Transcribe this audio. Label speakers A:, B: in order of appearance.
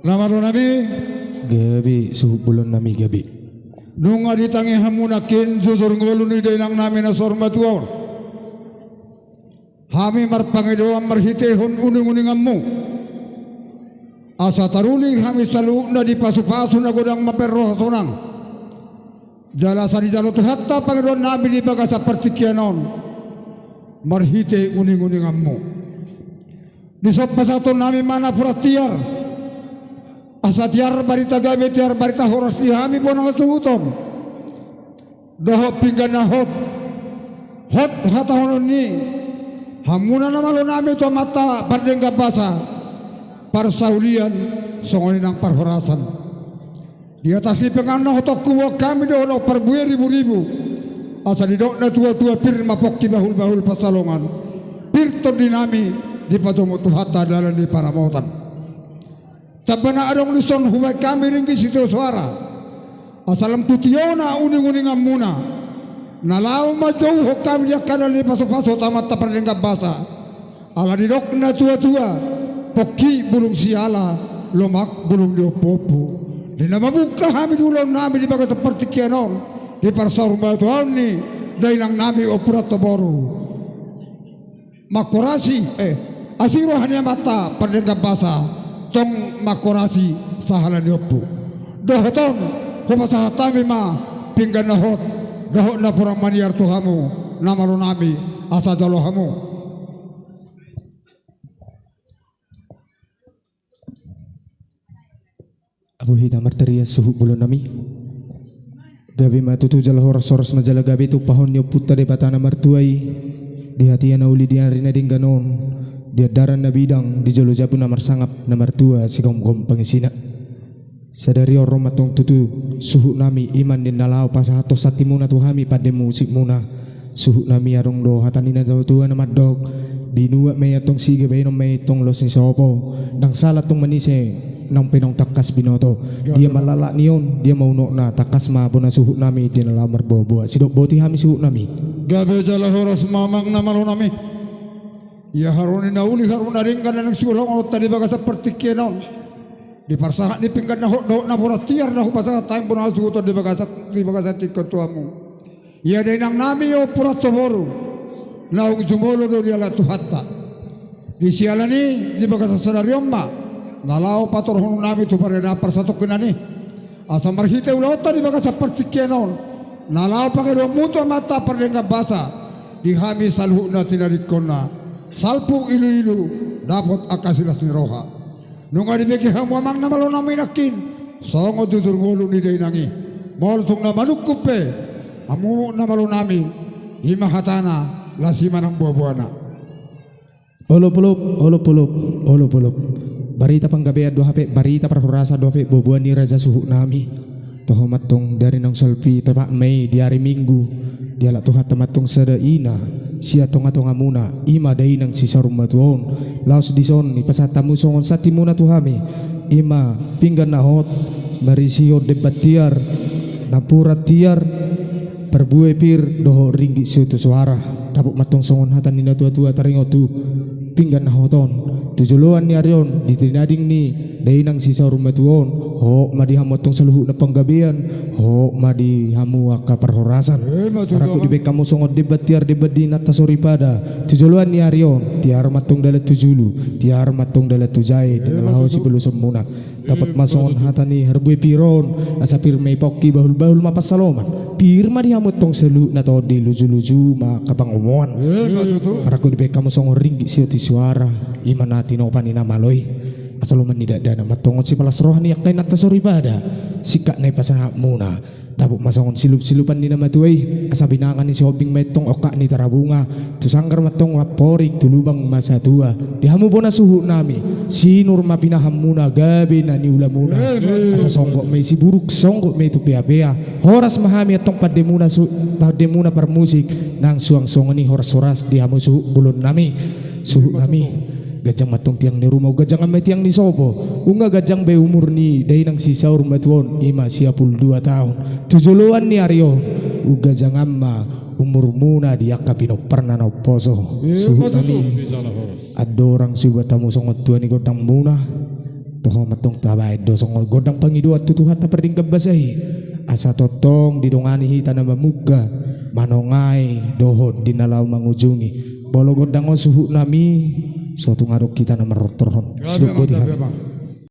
A: Namaro nami
B: gabi suhu bulan nami gabi
A: nung aditangi hamuna kin jujur ngulu ni dainang nami na sormatuor hami marpangidoan marhitehon uning-uningammu asa taruli hami salu na di pasu-pasu na godang maperroh sonang jala sa di jalo tuhatta pangidoan nami di baga sa pertikianon marhite uning-uningammu di sopasaton nami mana pratiar asa tiar barita gabe tiar barita horas di hami bonang suhuton doho pinggan na hot hatahonon ni hamuna na malo nami to mata pardengga basa parsaulian songoni ng parhorasan di atas ni pengan na hotok kuwa kami doho perbuye ribu-ribu asa di doh na tua-tua pir mapokki bahul-bahul pasalongan pir to dinami di padomo tuhata dalam di paramotan tabana adong lison huwag kami ringgit sito suara asalam tutiona uning-uning amuna nalaw majauh kami dia kadal ni paso-paso tamat tapardengga basa ala didok na tua-tua poki bulung siala lomak bulung diopopo di nama buka kami dulu nami di bagas seperti kianon di parsarumba Tuhan ni dainang nami operator baru makorasi asiro hanya mata pardengga basa tong makorasi sahala diopo dohoton kumasa hatami ma pinggan nahot dohot na purang maniar tuhamu namaro nami asa jalohamu
B: abu hita marteria suhu bulan nami gabi matutu jala horas majala gabi tu pahon nyo puta de batana martuai di hati na uli di arina dingganon dia daran na bidang di jalo jabu namar sangap namar tua si gom pangisina sadari orang matong tutu suhu nami iman din nalao pasahato satimuna tuhami pada musik muna suhu nami arong do hatanina daw tua namar dog binua may atong sige bayno may tong los ni sopo nang salat tong manise nang pinong takas binoto dia malala niyon dia mauno na takas mabo na suhu nami di nalamar bobo sidok boti hami suhu nami
A: gabe jala horas mamang namalo nami ya haruni na uli haruna ringkan ng sulong o tadi baga seperti kenon di parsahat di pinggan na ho na poratiar na ho pasa time pun asuto di baga sa tikotuamu ya dainang nami o puratomoro na ung jumolo do dia la tuhatta di sialani di baga sa salariomma nalao patorhon nami tu parena parsatok kinani asa marhite ulota di baga seperti kenon nalao pangero muto mata pardengga basa di hami salhu na tinarikona salpu ilu-ilu dapat akasilas ni roha nung adibeki hamuamang na malo namin nakin songo tutur ngulu ni dainangi moltong na manukupe amu na malo namin himahatana lasima ng buwabuana
B: olop barita panggabi dua hape barita parhurasa dua hape bubuan ni raja suhu nami toh matong dari nang selfie tepak Mei di hari Minggu dia la tuhat matong sada ina sia tonga-tonga muna ima dai nang sisa rumah tuon laos dison ni pasatamu songon satimuna tuhami ima pinggan nahot marisio debatiar napura tiar perbuai pir doho ringgi siutu suara dapuk matong songon hatan nina tua-tua taringotu pinggan nahoton tujuluan ni arion ditinading ni dai nang sisa rumah tuon ho madihamot tong saluhu na panggabian ho madihamu aka parhorasan aku di kamu songot debat tiar debat di natasori pada tujuluan ni arion tiar matong dalat tujulu tiar matong dalat tujai tinalaho si belu semuna dapat masongon hatani harbui piron asa pir may pokki bahul-bahul mapasaloman pir madihamot tong saluhu na to di luju-luju makabang umuan aku di kamu songot ringgi siuti suara iman natin o panina maloy asaloman ni dada matongon si palas rohani yakay natasori pada sikak na ipasahap muna dabuk masongon silup-silupan ni namatuay asabinangan ni si hoping metong oka ni tarabunga tusanggar matong waporik tulubang masa tua dihamu bona suhu nami sinur mapinaham muna gabi na niula muna asa songgok may si buruk songgok may tu pia-pia horas mahami atong pademuna par musik nang suang-songon ni horas-horas dihamu suhu bulon nami suhu nami gajang matong tiang ni rumah gajang amay tiang ni sopo unga gajang be umur ni day nang sisaur matuon ima siya 2 tahun tujuluan ni Aryo gajang amma umur muna diak kapino pernah na poso suhu kami adorang si batamu songot tuan ni godang muna Toho matong tabay dosong godang pangiduat tutuhat na perding kabasay. Asa totong didongani hita na mamuga. Manongay dohod dinalaw mangujungi. Bologod dango suhu nami. So tungarok kita na marotorhon.
A: Grabe ang
B: Slugbo
A: grabe
B: tihan.
A: bang.